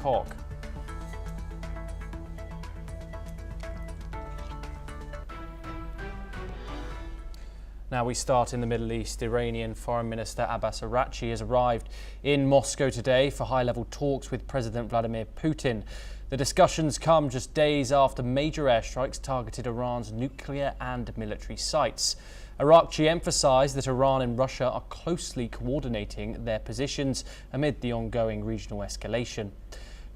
Bangkok. Now we start in the Middle East. Iranian Foreign Minister Abbas Araghchi has arrived in Moscow today for high-level talks with President Vladimir Putin. The discussions come just days after major airstrikes targeted Iran's nuclear and military sites. Araghchi emphasised that Iran and Russia are closely coordinating their positions amid the ongoing regional escalation.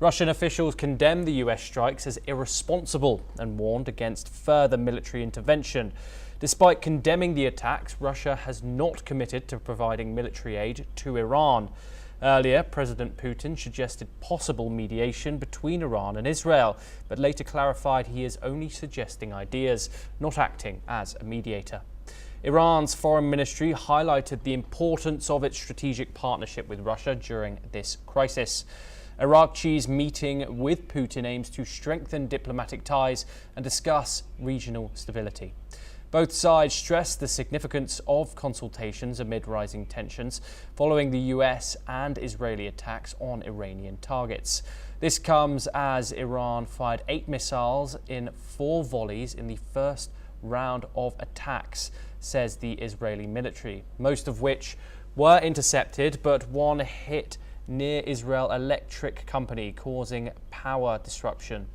Russian officials condemned the US strikes as irresponsible and warned against further military intervention. Despite condemning the attacks, Russia has not committed to providing military aid to Iran. Earlier, President Putin suggested possible mediation between Iran and Israel, but later clarified he is only suggesting ideas, not acting as a mediator. Iran's foreign ministry highlighted the importance of its strategic partnership with Russia during this crisis. Araghchi's meeting with Putin aims to strengthen diplomatic ties and discuss regional stability. Both sides stressed the significance of consultations amid rising tensions following the US and Israeli attacks on Iranian targets. This comes as Iran fired 8 missiles in 4 volleys in the first round of attacks, says the Israeli military, most of which were intercepted, but one hit near Israel Electric Company, causing power disruption.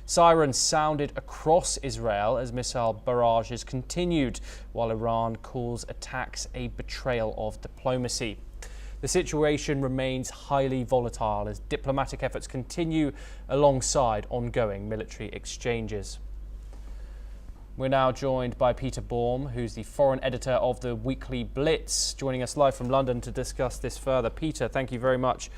Sirens sounded across Israel as missile barrages continued, while Iran calls attacks a betrayal of diplomacy. The situation remains highly volatile as diplomatic efforts continue alongside ongoing military exchanges. We're now joined by Peter Baum, who's the foreign editor of the Weekly Blitz, joining us live from London to discuss this further. Peter, thank you very much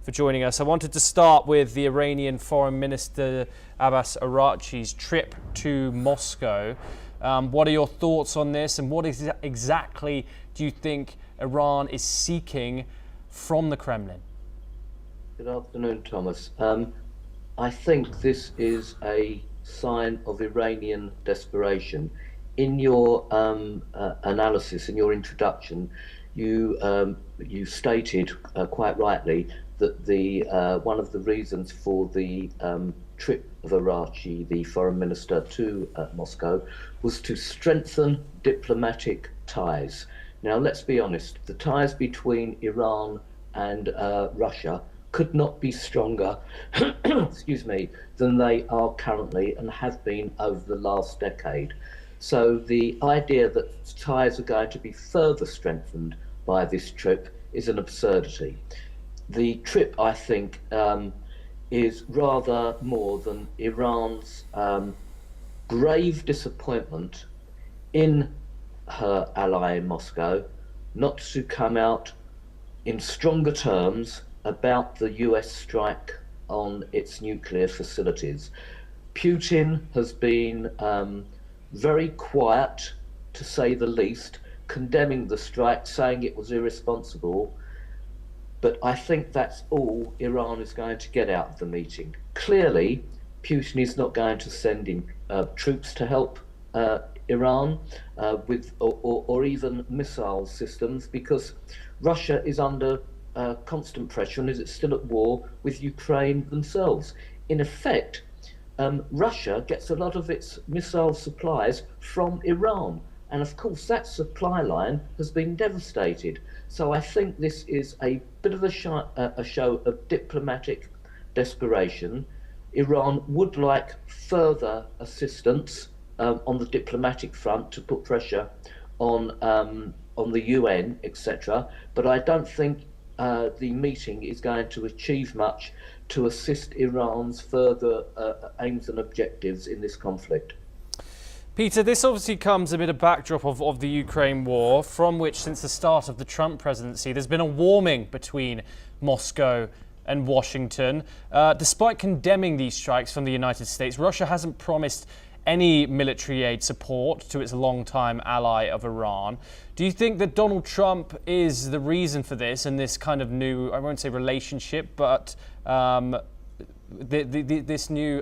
for joining us. I wanted to start with the Iranian Foreign Minister Abbas Araghchi's trip to Moscow. What are your thoughts on this, and what exactly do you think Iran is seeking from the Kremlin? Good afternoon, Thomas. I think this is a sign of Iranian desperation. In your analysis, in your introduction, you stated quite rightly that the one of the reasons for the trip of Araghchi, the foreign minister, to Moscow was to strengthen diplomatic ties. Now, let's be honest, the ties between Iran and Russia could not be stronger excuse me, than they are currently and have been over the last decade. So the idea that ties are going to be further strengthened by this trip is an absurdity. The trip, I think, is rather more than Iran's grave disappointment in her ally in Moscow not to come out in stronger terms about the US strike on its nuclear facilities. Putin has been very quiet, to say the least, condemning the strike, saying it was irresponsible. But I think that's all Iran is going to get out of the meeting. Clearly, Putin is not going to send in troops to help Iran with or even missile systems, because Russia is under constant pressure and is still at war with Ukraine themselves. In effect, Russia gets a lot of its missile supplies from Iran. And of course, that supply line has been devastated. So I think this is a bit of a show of diplomatic desperation. Iran would like further assistance on the diplomatic front to put pressure on the UN, etc. But I don't think the meeting is going to achieve much to assist Iran's further aims and objectives in this conflict. Peter, this obviously comes amid a backdrop of the Ukraine war, from which, since the start of the Trump presidency, there's been a warming between Moscow and Washington. Despite condemning these strikes from the United States, Russia hasn't promised any military aid support to its longtime ally of Iran. Do you think that Donald Trump is the reason for this and this kind of new, I won't say relationship, but this new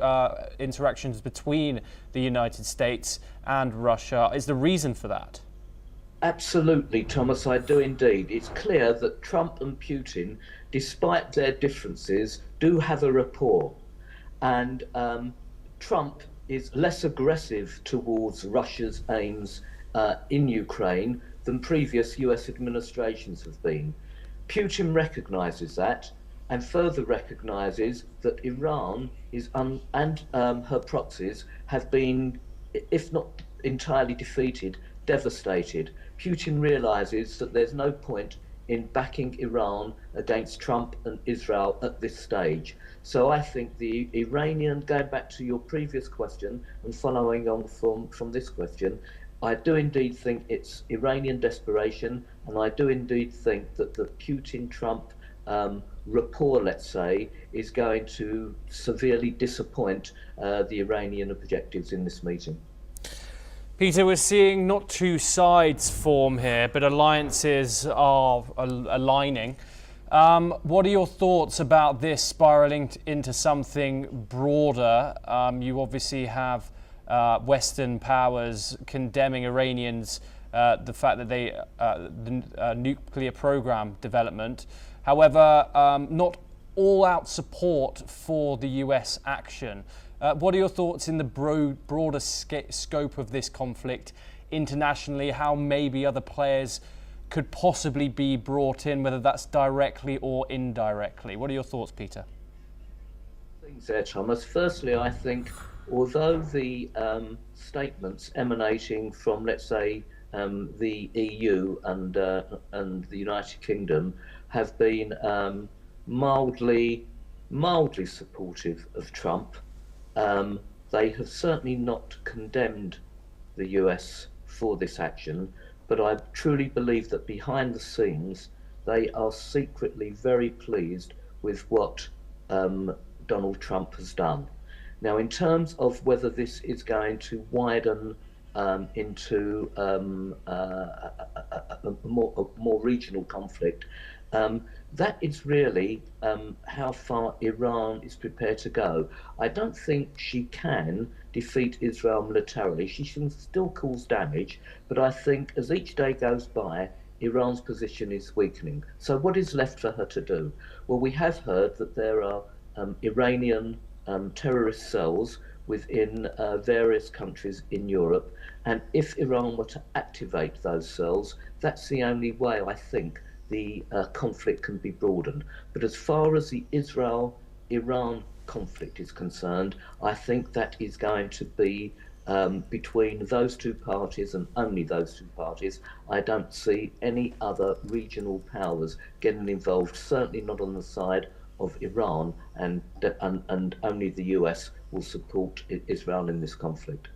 interactions between the United States and Russia is the reason for that? Absolutely, Thomas, I do indeed. It's clear that Trump and Putin, despite their differences, do have a rapport. And Trump is less aggressive towards Russia's aims in Ukraine than previous US administrations have been. Putin recognizes that and further recognizes that Iran and her proxies have been, if not entirely defeated, devastated. Putin realizes that there's no point in backing Iran against Trump and Israel at this stage. So I think the Iranian, going back to your previous question and following on from this question, I do indeed think it's Iranian desperation, and I do indeed think that the Putin-Trump rapport, let's say, is going to severely disappoint the Iranian objectives in this meeting. Peter, we're seeing not two sides form here, but alliances are aligning. What are your thoughts about this spiralling into something broader? You obviously have Western powers condemning Iranians, the fact that the nuclear program development. However, not all-out support for the US action. What are your thoughts in the broader scope of this conflict internationally? How maybe other players could possibly be brought in, whether that's directly or indirectly? What are your thoughts, Peter? Things there, Thomas. Firstly, I think although the statements emanating from, let's say, the EU and the United Kingdom have been mildly supportive of Trump, they have certainly not condemned the US for this action, but I truly believe that behind the scenes they are secretly very pleased with what Donald Trump has done. Now, in terms of whether this is going to widen into a more regional conflict, that is really how far Iran is prepared to go. I don't think she can defeat Israel militarily. She can still cause damage, but I think as each day goes by, Iran's position is weakening. So what is left for her to do? Well, we have heard that there are Iranian terrorist cells within various countries in Europe, and if Iran were to activate those cells, that's the only way I think the conflict can be broadened. But as far as the Israel-Iran conflict is concerned, I think that is going to be between those two parties and only those two parties. I don't see any other regional powers getting involved, certainly not on the side of Iran, and only the US will support Israel in this conflict.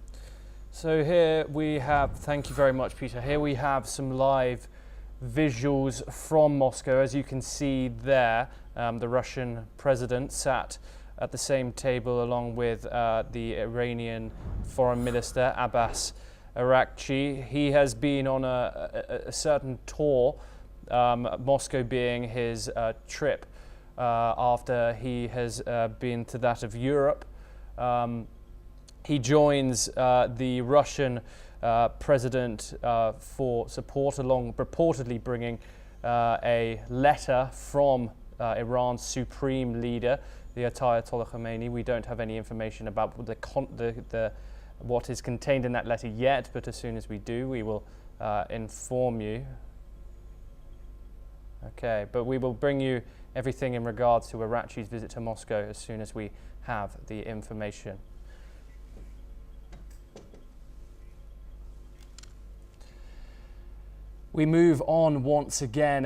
So here we have, thank you very much, Peter. Here we have some live visuals from Moscow. As you can see there, the Russian president sat at the same table along with the Iranian foreign minister, Abbas Araghchi. He has been on a certain tour, Moscow being his trip after he has been to that of Europe. He joins the Russian president for support, along reportedly bringing a letter from Iran's supreme leader, the Ayatollah Khomeini. We don't have any information about what is contained in that letter yet, but as soon as we do, we will inform you. Okay, but we will bring you everything in regards to Araghchi's visit to Moscow as soon as we have the information. We move on once again.